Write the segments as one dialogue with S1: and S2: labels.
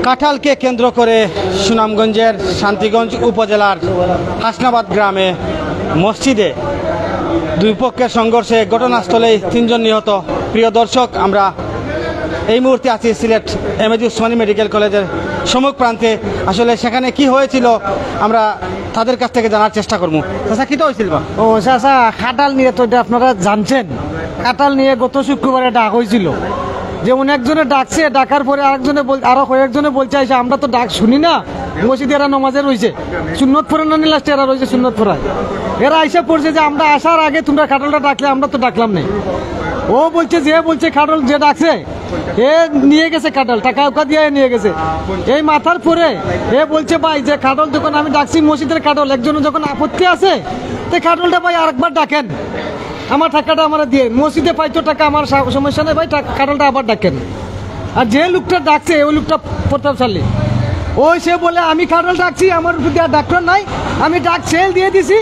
S1: কাঁঠালকে কেন্দ্র করে সুনামগঞ্জের শান্তিগঞ্জ উপজেলার হাসনাবাদ গ্রামে মসজিদে দুই পক্ষের সংঘর্ষে ঘটনাস্থলেই 3 জন নিহত। প্রিয় দর্শক, আমরা এই মুহূর্তে আছি সিলেট এমএজি ওসমানী মেডিকেল কলেজের সম্মুখ প্রান্তে। আসলে সেখানে কি হয়েছিল আমরা তাদের কাছ থেকে জানার চেষ্টা করবো। চাচা, কিটা হয়েছিল?
S2: ও চাচা, কাঁঠাল নিয়ে তো এটা আপনারা জানছেন, কাঁঠাল নিয়ে গত শুক্রবারে ডাক হয়েছিল। যেমন একজনে ডাকছে, ডাকার পরে আরো কয়েকজনে বলছে আইসা আমরা তো ডাক শুনি না, মসজিদে এরা নমাজে রয়েছে, সুন্নত পড়ে না লাস্টে এরা রয়েছে সুন্নত পড়ায়। এরা আইসা পড়ছে যে আমরা আসার আগে তোমরা কাঁঠালটা ডাকলে, আমরা তো ডাকলাম নেই। ও বলছে যে কাঁঠাল যে ডাকছে এ নিয়ে গেছে, কাঁঠাল টাকা উকা দিয়ে নিয়ে গেছে। এই মাথার পরে এ বলছে ভাই যে কাঁঠাল যখন আমি ডাকছি মসজিদের কাঁঠাল, একজনের যখন আপত্তি আছে তো কাঁঠালটা ভাই আরেকবার ডাকেন, আমার টাকাটা আমার দিয়ে মসজিদে পাইতো টাকা, আমার সমস্যা নেই ভাই, কাঁঠালটা আবার ডাকেন। আর যে লোকটা ডাকছে ওই লোকটা প্রতাপশালী, ওই সে বলে আমি কাঁঠাল ডাকছি, আমার উপর দিয়ে ডাক্তার নাই, আমি ডাক সেল দিয়ে দিছি,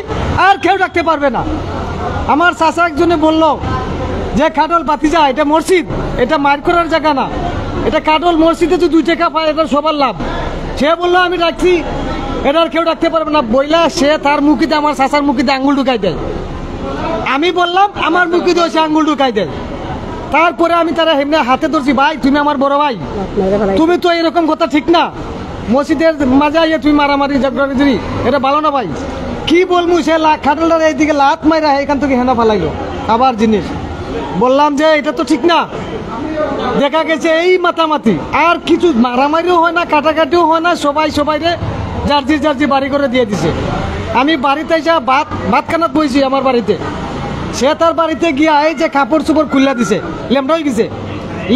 S2: আর কেউ ডাকতে পারবে না। আমার চাচা একজনে বলল যে কাঁঠাল বাতিজা, এটা মসজিদ, এটা মার করার জায়গা না, এটা কাঁঠাল মসজিদে তো 2 টাকা পায়, এটা সবার লাভ। সে বললো আমি ডাকছি, এটা আর কেউ ডাকতে পারবে না বইলা সে তার মুখিতে আমার চাচার মুখিতে আঙ্গুল ঢুকাই দেয়। আমি বললাম আমার মুখিতে সে আঙ্গুল ঢুকাই দেয়। তারপরে আমি তারা হেমনে হাতে ধরছি, ভাই তুমি আমার বড় ভাই, তুমি তো এরকম কথা ঠিক না, মসজিদের মাঝে আইয়ে তুমি মারামারি ঝগড়াঝড়ি, এটা ভালো না ভাই। কি বলবো, সে কাঁঠালটার এইদিকে লাত মাইরা এখান থেকে হেনা ফেলাইলো আবার জিনিস। বললাম যে এটা তো ঠিক না, দেখা গেছে এই মাতামাতি, আর কিছু মারামারিও হয় না, কাটাকাটিও হয় না, সবাইরে জার্জি বাড়ি করে দিয়ে দিছে। আমি বাড়িতে এসে ভাত খানাত বইছি আমার বাড়িতে, সে তার বাড়িতে গিয়া এই যে কাপড় চোপড় খুললা দিছে, লেমড়া হয়ে গেছে।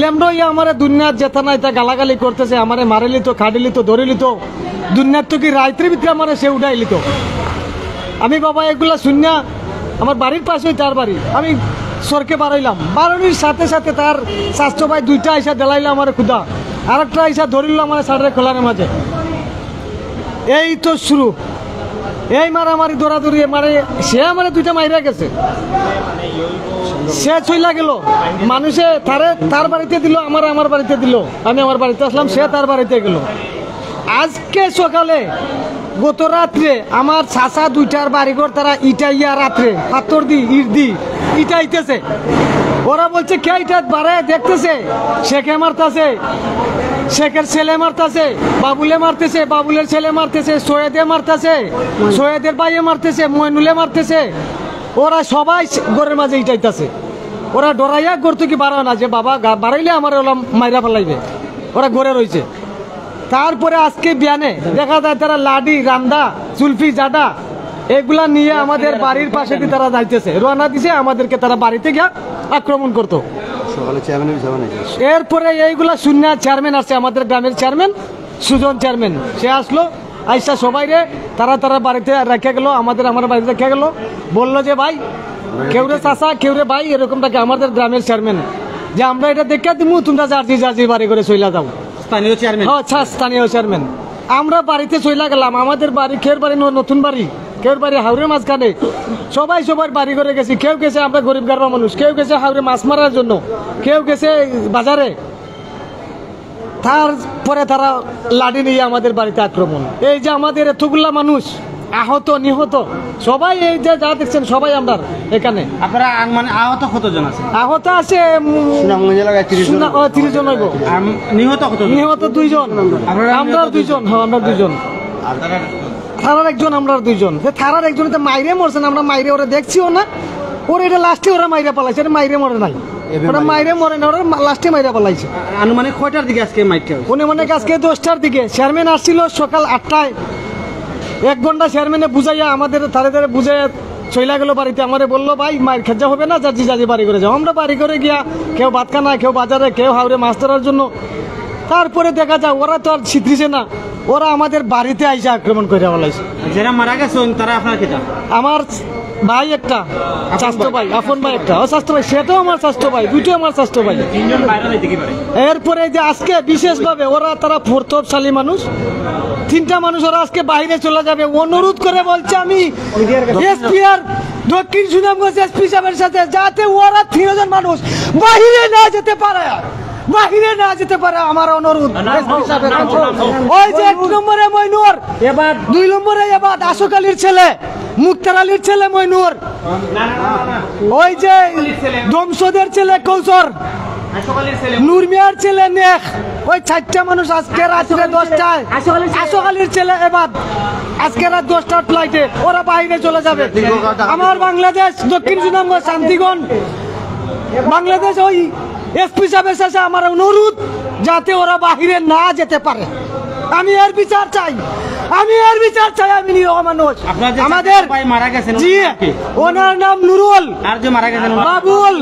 S2: লেমড়া হইয়া আমার দুনিয়ার যেতা নাই তা গালাগালি করতেছে, আমারে মারিলিত, খাডিলিত, ধরিলিত, দুনিয়ার তো কি রাত্রির ভিতরে আমার সে উঠাইলিত। আমি বাবা এগুলা শুনিয়া, আমার বাড়ির পাশে তার বাড়ি, আমি সরকে বাড়াইলাম, বাড়ানোর সাথে সাথে তার স্বাস্থ্য ভাই 2টা আইসা দেলাইলো আমার খুদা, আর একটা আইসা ধরিল আমার সাড়ে খোলার মাঝে। এই তো শুরু, এই মারামারি দৌড়াদৌড়ি মারে, সে আমার 2টা মাইরা গেছে, সে চইলা গেল, মানুষে তার বাড়িতে দিল, আমার বাড়িতে দিল, আমি আমার বাড়িতে আসলাম, সে তার বাড়িতে গেল। আজকে সকালে গত রাত্রে আমার চাচা 2টার বাড়িঘর তারা ইটাইয়া রাত্রে পাথর দি ইট দি ইটাইতেছে। ওরা বলছে কে ইটা বাড়ায় দেখতেছে, শেখে মারতেছে, শেখের ছেলে মারতেছে, বাবুলে মারতেছে, বাবুলের ছেলে মারতেছে, সৈয়দে মারতেছে, সৈয়দের ভাইয়ে মারতেছে, মইনুলে মারতেছে। ওরা সবাই ঘরের মাঝে ইটাইতেছে। ওরা ডরাইয়া গড় থেকে বাড়ায় না যে বাবা বাড়াইলে আমার ওরা মাইরা ফেলাইবে, ওরা ঘরে রয়েছে। তারপরে আজকে বিয়ানে দেখা যায় তারা লাডি, রামদা, জুলফি, জাডা এগুলা নিয়ে আমাদের বাড়ির পাশে দিয়ে তারা যাইতেছে, রওনা দিছে, আমাদেরকে তারা বাড়িতে গিয়া আক্রমণ করতো। এরপরে এইগুলা শূন্য চেয়ারম্যান আসছে, আমাদের গ্রামের চেয়ারম্যান সুজন চেয়ারম্যান, সে আসলো, আইসা সবাই রে তারা বাড়িতে রেখে গেল, আমার বাড়িতে রেখে গেল, বললো যে ভাই কেউ রে চাষা, কেউ রে ভাই, এরকমটাকে আমাদের গ্রামের চেয়ারম্যান যে আমরা এটা দেখে দিব, তোমরা জার্জি বাড়ি করে চইলা যাও।
S1: স্থানীয় চেয়ারম্যান?
S2: আচ্ছা, স্থানীয় চেয়ারম্যান। আমরা বাড়িতে চইলা গেলাম, আমাদের বাড়ি খের বাড়ি, নতুন বাড়ি, কেউ বাড়ি হাওড়ের মাঝখানে, সবার বাড়ি করে গেছি। কেউ গেছে আমরা গরিব গারবা মানুষ, কেউ গেছে হাওড়ে মাছ মারার জন্য, কেউ গেছে বাজারে। তারপরে তারা লাঠি নিয়ে আমাদের বাড়িতে আক্রমণ। এই যে আমাদের এতগুলা মানুষ আহত নিহত সবাই, এই যে যা দেখছেন সবাই আমরা এখানে।
S1: আপনারা মানে আহত কতজন আছে?
S2: আহত আছে 30 জন হইব।
S1: নিহত কত?
S2: নিহত 2 জন, আমরা 2 জন। হ্যাঁ, আমরা 2 জন, থানার একজন, আমরা 2 জন। থানার একজন তো মাইরে মরছেন, আমরা মাইরে ওরা দেখছিও না, ওরা এটা লাস্টে ওরা মাইরে পালাইছে, এটা মাইরে মরে নাই, ওরা মাইরে মরে না, ওরা লাস্টে মাইরে পালাইছে।
S1: আনুমানিক কয়টার দিকে আজকে মাইরটা?
S2: অনুমানিক আজকে 10টার দিকে। চেয়ারম্যান আসছিল সকাল 8টায়, 1 ঘন্টা চেয়ারম্যানে বুঝাইয়া আমাদের ধারে বুঝাইয়া চইলা গেল বাড়িতে। আমারে বললো ভাই মায়ের খেজা হবে না, জাজি বাড়ি করে যাও। আমরা বাড়ি করে গিয়া কেউ ভাত খানা, কেউ বাজারে, কেউ হাওড়ে মাছ ধরার জন্য। তারপরে দেখা যায় ওরা তো আর ছিত্রিছে না, ওরা আমাদের বাড়িতে আইসা আক্রমণ করে বলাইছে।
S1: যারা মারা গেছেন তারা আপনার কিটা?
S2: আমার ভাই একটা, স্বাস্থ্য ভাই, আপন ভাই একটা, স্বাস্থ্য ভাই, সেটাও আমার স্বাস্থ্য ভাই, 2টো আমার স্বাস্থ্য ভাই। এরপরে যে আজকে বিশেষভাবে ওরা তারা প্রতাপশালী মানুষ, 3টা মানুষ ওরা আজকে বাইরে চলে যাবে, অনুরোধ করে বলছে আমি এসপি আর দক্ষিণ সুনামগঞ্জ এসপি সাহেবের সাথে, যাতে ওরা 3 জন মানুষ বাইরে না যেতে পারে। বাহিরে না যেতে পারে আমার অনুরোধ এসপি সাহেবের কাছে। ওই যে 1 নম্বরে মইনুর,
S3: এবার
S2: 2 নম্বরে এবার আশোক আলীর ছেলে, মুক্তার আলীর ছেলে মইনুর, ওই যে দমসদের ছেলে কৌসর, নূর মিয়ার ছেলে নেখ, ওই 4টা মানুষ আজকে রাত্রে 10টায়, আশোক আলীর ছেলে এবার আজকে রাত 10টার ফ্লাইটে ওরা বাইরে চলে যাবে। আমার বাংলাদেশ দক্ষিণ সুনামগঞ্জ শান্তিগঞ্জ বাংলাদেশ ওই এসপি সাহেবের কাছে আমার অনুরোধ যাতে ওরা বাহিরে না যেতে পারে। আমি এর বিচার চাই, আমি এর বিচার চাই। আমি নিরীহ মানুষ। আমাদের
S3: ভাই মারা গেছেন,
S2: জি, ওনার নাম নুরুল,
S3: আর যে মারা গেছেন
S2: বাবুল,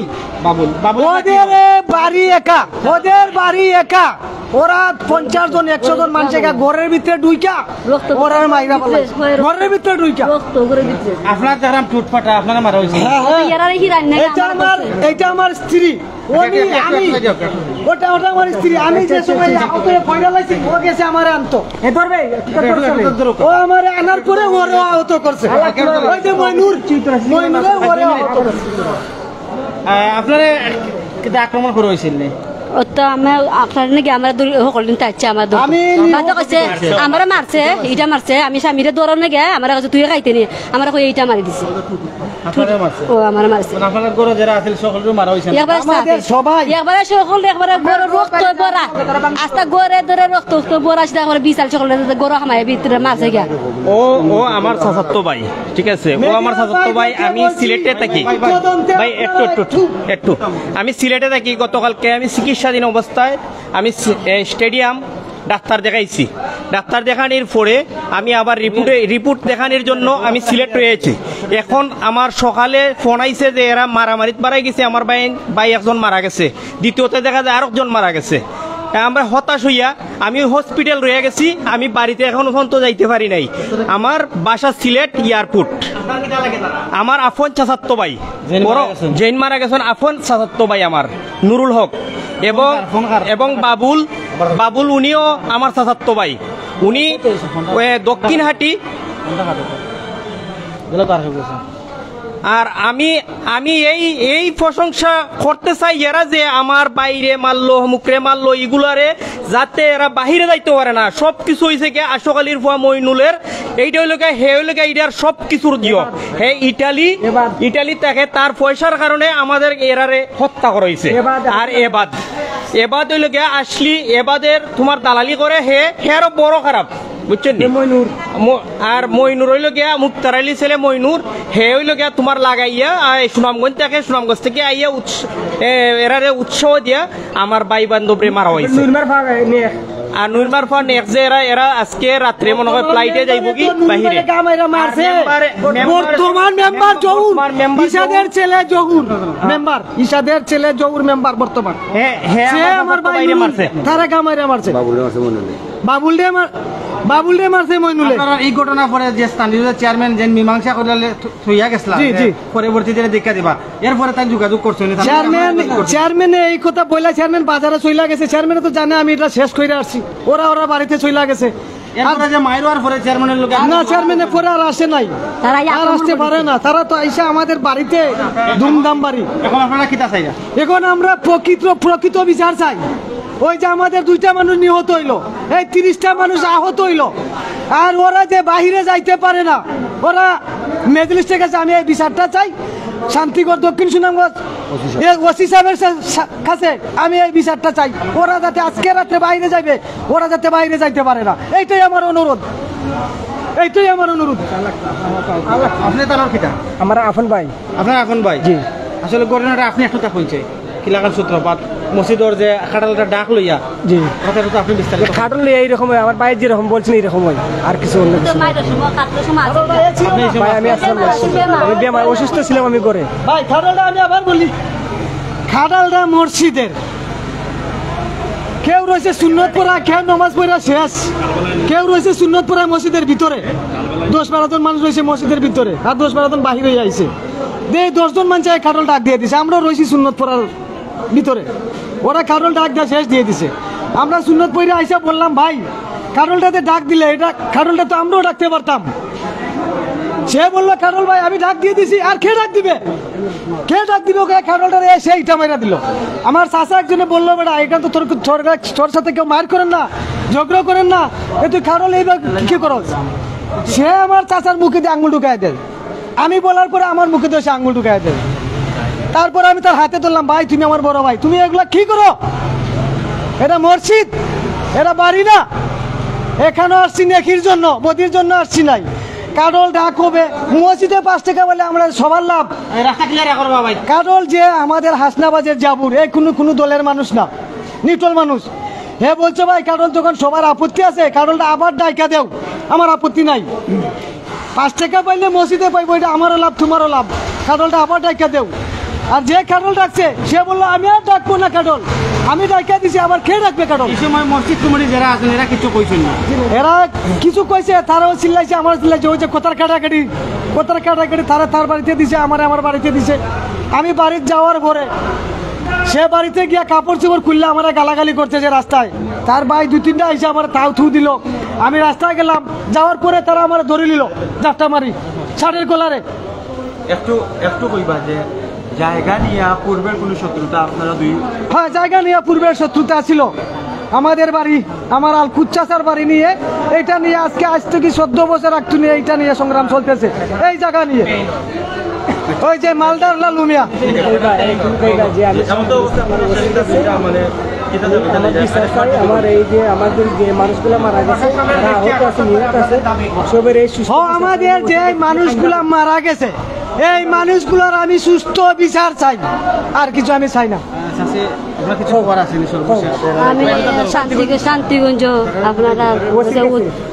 S3: বাবুল বাবুল
S2: ওদের বাড়ি একা, ওদের বাড়ি একা, ওরা 50 জন 100 জন মানুষ একা ঘরের ভিতরে ঢুইকা ওরা মাইরা বলে ঘরের ভিতরে ঢুইকা।
S3: আপনার যারা টুট ফাটা আপনারা মারা হয়েছে।
S2: এটা আমার স্ত্রী, ওটা আমার স্ত্রী। আমি যে সময় পয়লা লাইছি ও গেছে আমার আনতো, ও আমার আনার পরে ওরে আহত করছে। ওই যে মইনুর, মইনুরে ওরে আহত করছে।
S3: আপনারা কিন্তু আক্রমণ করে হয়েছিল
S4: ওটা আমার আপনার নাকি আমরা সকলদিন চাইছে আমার কাছে আমরা মারছে, এইটা মারছে। আমি স্বামীরে দৌড়াও নাকি আমার কাছে তুই খাইতে নি, আমার কই এইটা মারি দিছে। ও আমার মারছে,
S3: আপনার গরু যারা আছে সকলকে মারা হয়েছে।
S2: সবাই
S4: একবারে সকল একবারে গরু রক্ত বড়া, আস্তা গরে ধরে রক্ত বড়া আসতে আমার বিশাল সকল গরু হামায় ভিতরে মারছে গিয়া।
S5: ও আমার চাচাতো ভাই, ঠিক আছে, ও আমার চাচাতো ভাই। আমি সিলেটে থাকি ভাই, একটু আমি সিলেটে থাকি। গতকালকে আমি চিকিৎসাধীন অবস্থায় আমি স্টেডিয়াম ডাক্তার দেখাইছি। ডাক্তার দেখানোর পরে আমি আবার রিপোর্ট দেখানোর জন্য আমি সিলেট রয়েছি। এখন আমার সকালে ফোন আইছে যে এরা মারামারিত মারা গেছে, আমার ভাই একজন মারা গেছে, দ্বিতীয়তে দেখা যায় আরেকজন মারা গেছে। আমরা হতাশ হইয়া আমি হসপিটাল রয়ে গেছি। আমি বাড়িতে এখনো পর্যন্ত যাইতে পারি নাই। আমার বাসা সিলেট এয়ারপোর্ট। আমার আফন চাচাতো ভাই, জৈন মারা গেছেন আফন চাচাতো ভাই আমার নুরুল হক এবং বাবুল উনিও আমার চাচাতো ভাই। উনি দক্ষিণহাটি। আর আমি এই প্রশংসা করতে চাই এরা যে আমার বাইরে মারলো, মুখরে মারলো, এগুলারে যাতে এরা বাহিরে যাইতে পারে না। সবকিছু হয়েছে কি আশোক আলীর ফুয়া মইনুলের, এইটা হইল হে হইল এইটার সব কিছুর দিও। হে ইটালি তাকে তার পয়সার কারণে আমাদের এরারে হত্যা করা হয়েছে। আর এবাদ হইল গিয়া আসলি এবাদের তোমার দালালি করে হেরও বড় খারাপ, বুঝছেন? আর মইনুর হইল গিয়া মুক্তার আলী ছেলে মইনুর, হে হইল গিয়া তোমার লাগাইয়া সুনামগঞ্জ থেকে আইয়া এরারে উৎসাহ দিয়া আমার ভাই বান্ধবরে মারা হয়েছে। আর নুরমার ফোন যে এরা আজকে রাত্রে মনে হয় ফ্লাইটে যাইব কি বাহিরে।
S2: বর্তমান মেম্বার জহুর, ইসাদের ছেলে জহুর মেম্বার, ইসাদের ছেলে জহুর মেম্বার বর্তমান। সে আমার ভাই মারছে, তারা গামাইরা মারছে, বাবুলরে মারছে মইনুলে।
S3: এই ঘটনা পরে যে স্থানীয় চেয়ারম্যান যে মীমাংসা করলে থইয়া গেছিলাম, পরবর্তীতে দেখা দিবা, এরপরে তাই যোগাযোগ করছেন
S2: চেয়ারম্যান এই কথা বইলা। চেয়ারম্যান বাজারে চইলা গেছে, চেয়ারম্যান তো জানে আমি এটা শেষ করে আসছি। ওরা বাড়িতে চইলা গেছে। চেয়ারম্যানের পরে আর আসে নাই, আর আসতে পারে না। তারা তো আইসা আমাদের বাড়িতে ধুমধাম বাড়ি। এখন আমরা প্রকৃত বিচার চাই। ওই যে আমাদের 2টা মানুষ নিহত হইলো, এই 30টা মানুষ আহত হইলো, আর ওরা যে বাহিরে যাইতে পারে না, ওরা মেজলিসের কাছে আমি এই বিচারটা চাই। শান্তিগড় দক্ষিণ সুনামগঞ্জ ওসি সাহেবের কাছে আমি এই বিচারটা চাই। ওরা যাতে আজকে রাত্রে বাইরে যাইবে, ওরা যাতে বাইরে যাইতে পারে না, এইটাই আমার অনুরোধ, এইটাই আমার অনুরোধ।
S3: আপনি তার কিটা
S2: আমার আফন ভাই।
S3: আপনার আফন ভাই? জি। আসলে ঘটনাটা আপনি একটু কইছে কিলাকার সূত্রপাত মসজিদর যে খাটালটা ডাক লইয়া, জি কথাটা তো আপনি বিস্তারিত।
S2: খাটাল লইয়া এইরকম হয়, আমার ভাই যেরকম বলছেন এইরকম হয়, আর কিছু অন্য কিছু। আমি অসুস্থ ছিলাম, আমি করে ভাই খাটালটা আমি আবার বলি, খাটালটা মসজিদের কেউ রয়েছে সুন্নত পড়া, কেউ নামাজ পড়া শেষ, কেউ রয়েছে সুন্নত পড়া মসজিদের ভিতরে। 10-12 জন মানুষ রয়েছে মসজিদের ভিতরে, আর 10-12 জন বাহিরে আইছে। 10 জন মানুষ খাটল ডাক দিয়ে দিছে। আমরা রয়েছি সুন্নত পড়ার ভিতরে, ওরা খাটল ডাক দিয়ে শেষ দিয়ে দিছে। আমরা সুন্নত পড়ে আইসা বললাম ভাই খাটলটাতে ডাক দিলে এটা খাটলটা তো আমরাও ডাকতে পারতাম, সে বললো খাটল ভাই আমি ডাক দিয়ে দিছি, আর কে ডাক দিবে ওকে? খাটলটারে এসে ইটা মাইরা দিল। আমার চাচা একজনে বললো বেটা এখানে তো তোর সাথে কেউ মার করেন না, ঝগড়া করেন না, এ তুই খাটল এইবার কি করো? সে আমার চাচার মুখে দিয়ে আঙুল ঢুকাই দেয়। আমি বলার পরে আমার মুখে দিয়ে সে আঙুল ঢুকাই দেয়। তারপরে আমি তার হাতে ধরলাম, ভাই তুমি আমার বড় ভাই, তুমি এগুলা কি করো? এটা মসজিদ, এটা বাড়ি না। এখানে আসছি নেকির জন্য, বদির জন্য আসছি নাই। কাডল ডাক হবে মসজিদে 5 টাকা বলে আমরা সবার লাভ।
S3: রাস্তা ক্লিয়ার করবা ভাই।
S2: কাডল যে আমাদের হাসনাবাজের জাবুর, এই কোনো দলের মানুষ না, নিউট্রাল মানুষ। হে বলছে ভাই কাডল যখন সবার আপত্তি আছে, কাডলটা আবার ডাইকা দেও, আমার আপত্তি নাই। 5 টাকা পাইলে মসজিদে পাইবো, এটা আমারও লাভ তোমারও লাভ। কাডলটা আবার ডাইকা দেও। আর যে কাডল ডাকছে সে বললো আমি আর ডাকবো না কাডল, আমি ডাইকা দিছি, আবার কে ডাকবে কাডল?
S3: এই সময় মসজিদ কমিটি যারা আছেন এরা কিছু কইছেন না?
S2: এরা কিছু কইছে, তারাও চিল্লাইছে, আমার চিল্লাইছে। ওই যে কোথার কাটাকাটি তারা তার বাড়িতে দিছে, আমার বাড়িতে দিছে। আমি বাড়িতে যাওয়ার পরে সে বাড়িতে গিয়া কাপড় চোপড় খুললে আমার গালাগালি করছে যে রাস্তায়। তার ভাই 2-3টা এসে আমার তাও থু দিল। আমি রাস্তায় গেলাম, যাওয়ার পরে তারা আমার ধরে নিল জাফটা মারি শার্টের কলারে।
S6: একটু কইবা যে জায়গা নিয়ে পূর্বের কোনো শত্রুতা আপনারা দুই?
S2: হ্যাঁ, জায়গা নিয়ে পূর্বের শত্রুতা ছিল। আমাদের বাড়ি, আমার আলকুচ চাচার বাড়ি নিয়ে, এইটা নিয়ে আজ থেকে 14 বছর আগতু নিয়ে এইটা নিয়ে সংগ্রাম চলতেছে, এই জায়গা নিয়ে। ওই যে মালদার লালুমিয়া
S7: আমার এই যে আমাদের যে মানুষগুলো মারা গেছে,
S2: আমাদের যে মানুষগুলা মারা গেছে, এই মানুষগুলোর আমি সুস্থ বিচার চাই, আর কিছু আমি চাই না।
S4: আমি শান্তিগঞ্জ আপনারা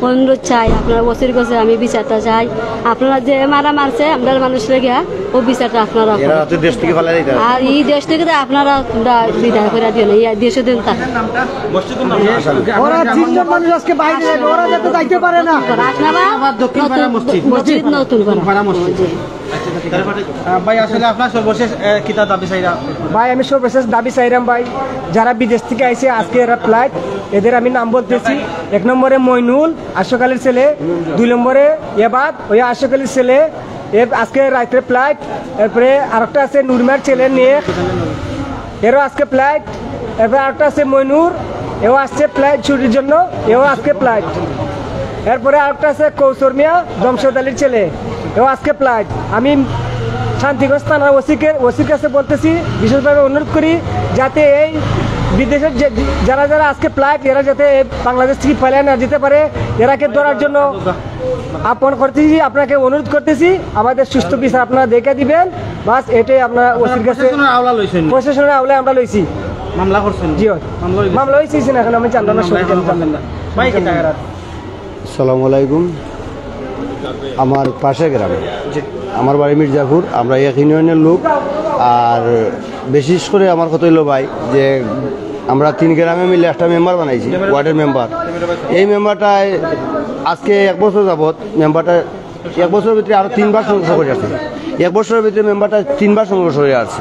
S4: অনুরোধ চাই, আপনারা বসির কাছে আমি বিচারটা চাই। আপনারা যে মারছে আমরা মানুষ লেগে ও বিচারটা আপনারা, আর এই দেশ থেকে আপনারা বিদায় করে দিও না, এই দেশে দিন থাকে।
S2: ওরা 3জন মানুষ আজকে বাইরে, ওরা যাতে যাইতে পারে না।
S4: মসজিদ নতুন করা মসজিদ।
S3: ভাই আসলে আপনার সর্বশেষ কিতা দাবি চাইরা?
S7: ভাই আমি সর্বশেষ দাবি চাইরাম ভাই, যারা বিদেশ থেকে আইছে আজকে এরা ফ্লাইট, এদের আমি নাম বলতেছি। 1 নম্বরে মইনুল, আশোক আলীর ছেলে। 2 নম্বরে এবাদ, ওই আশোক আলীর ছেলে, আজকে রাত্রে ফ্লাইট। এরপরে আরেকটা আছে নুরমার ছেলে নিয়ে, এরও আজকে ফ্লাইট। এরপরে আরেকটা আছে মইনুর, এও আসছে ফ্লাইট ছুটির জন্য, এও আজকে ফ্লাইট। এরপরে আরেকটা আছে কৌশর মিয়া, জমশেদ আলীর ছেলে, এও আজকে ফ্লাইট। আমি শান্তিগঞ্জ থানার ওসির কাছে বলতেছি, বিশেষভাবে অনুরোধ করি যাতে এই বিদেশের যারা আজকে ফ্লাইট, এরা যাতে বাংলাদেশ থেকে ফেলে না যেতে পারে, এরাকে ধরার জন্য আপন করতেছি, আপনাকে অনুরোধ করতেছি। আমাদের সুস্থ বিচার আপনারা দেখে দিবেন, বাস এটাই আপনারা ওসির কাছে। প্রশাসনের আওলায় আমরা লইছি।
S3: মামলা করছেন?
S7: জি মামলা হয়েছি না, এখন আমি জানলাম না।
S8: আসসালামু আলাইকুম। আমার পাশের গ্রামে, আমার বাড়ি মির্জাপুর, আমরা এক ইউনিয়নের লোক। আর বিশেষ করে আমার কথা হইল ভাই যে আমরা 3 গ্রামে মিলে একটা মেম্বার বানাইছি, ওয়ার্ডের মেম্বার। এই মেম্বারটায় আজকে 1 বছর যাবৎ, মেম্বারটা 1 বছরের ভিতরে আরও 3বার সংঘর্ষ করে আসছে। 1 বছরের ভিতরে মেম্বারটা 3বার সংঘর্ষ হয়ে আসছে।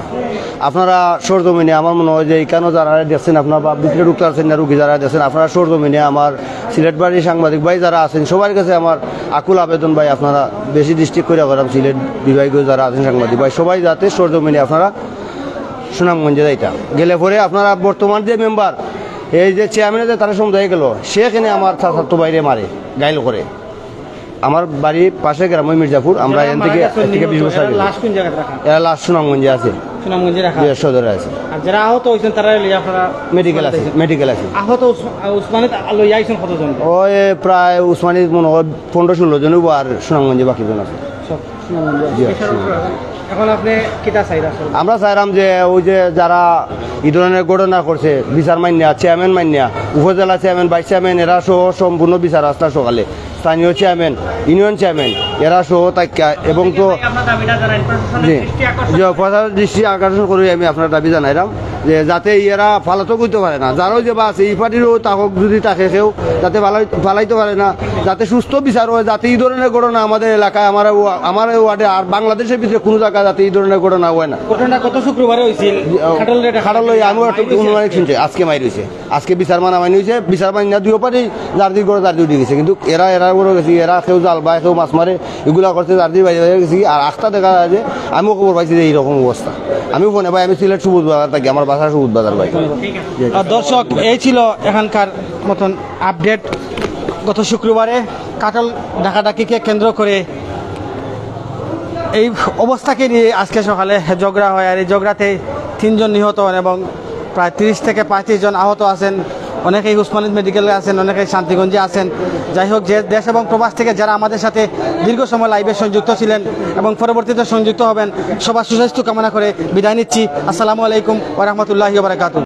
S8: আপনারা সরজমিনে, আমার মনে হয় যে এখানে যারা দেখছেন, আপনারা বা ভিতরে ঢুকতে পারছেন না, রুগী যারা দেখছেন, আপনারা সরজমিনে আমার সিলেট বাড়ির সাংবাদিক ভাই যারা আছেন সবার কাছে আমার আকুল আবেদন ভাই, আপনারা বেশি দৃষ্টি করে করাম সিলেট বিভাগীয় যারা আছেন সাংবাদিক ভাই, সবাই যাতে সরজমিনে আপনারা সুনামগঞ্জে যাইতা গেলে পরে আপনারা বর্তমান যে মেম্বার, এই যে চেয়ারম্যানে যে তারা সমুদায় গেল, সেখানে আমার ছাত্র বাইরে মারে গাইল করে। আমার বাড়ি পাশে গ্রাম মির্জাপুর, আমরা এখান থেকে 20 বছর আগে। এরা লাশ সুনামগঞ্জে আছে,
S3: সুনামগঞ্জে রাখা
S8: সদরে আছে।
S3: আর যারা আহত হয়েছেন তারা আপনারা
S8: মেডিকেল আছে।
S3: আহত উসমানিত লই আইছেন কতজন?
S8: ওই প্রায় উসমানিত মনে হয় 15-16 জন, আর সুনামগঞ্জে বাকি জন আছে।
S3: এখন আপনি কিতা চাইরা?
S8: আমরা চাইলাম যে ওই যে যারা এই ধরনের ঘটনা করছে, বিচার মান্যা, চেয়ারম্যান মান্যা, উপজেলা চেয়ারম্যান, ভাইস চেয়ারম্যান, এরা সহ সম্পূর্ণ বিচার আসতা সকালে, স্থানীয় চেয়ারম্যান, ইউনিয়ন চেয়ারম্যান, এরা সহ তাইকা। এবং তো জি, দৃষ্টি আকর্ষণ করে আমি আপনার দাবি জানাইলাম। যে যাতে এরা ফালাতো করতে পারে না, যারাও যে বা আছে এই পার্টিরও তাকক যদি তাকে কেউ যাতে ফালাইতে পারে না, যাতে সুস্থ বিচার হয়, যাতে এই ধরনের ঘটনা আমাদের এলাকায় আমার ওয়ার্ডে আর বাংলাদেশের ভিতরে কোনো জায়গায় যাতে এই ধরনের ঘটনা হয় না।
S3: ঘটনাটা গত শুক্রবারে হয়েছিল
S8: খাটাল লই আমিও একটা অনুমানিক শুনছি আজকে মাইর হয়েছে, আজকে বিচার মানামানি হয়েছে, বিচার মানি না দুই পার্টি জার্দির করে জার্দি উঠে গেছে, কিন্তু এরা করে গেছি, এরা কেউ জাল বায় কেউ মাছ মারে এগুলা করছে, জার্দির বাইরে বাইরে গেছি। আর আস্থা দেখা যায় যে আমিও খবর পাইছি যে এইরকম অবস্থা। আমিও ফোনে ভাই আমি সিলেট সবুজ বাজার থাকি, আমার বাসা সবুজ বাজার ভাই।
S1: দর্শক, এই ছিল এখানকার মতন আপডেট। গত শুক্রবারে কাটল ডাকাডাকিকে কেন্দ্র করে এই অবস্থাকে নিয়ে আজকে সকালে ঝগড়া হয়, আর এই ঝগড়াতে 3 জন নিহত হন এবং প্রায় 30 থেকে 35 জন আহত আছেন। অনেকেই উসমানীদ মেডিকেলে আছেন, অনেকেই শান্তিগঞ্জে আছেন। যাই হোক, যে দেশ এবং প্রবাস থেকে যারা আমাদের সাথে দীর্ঘ সময় লাইভে সংযুক্ত ছিলেন এবং পরবর্তীতে সংযুক্ত হবেন, সবার সুস্বাস্থ্য কামনা করে বিদায় নিচ্ছি। আসসালামু আলাইকুম ওয়া রাহমাতুল্লাহি ওয়া বারাকাতুহু।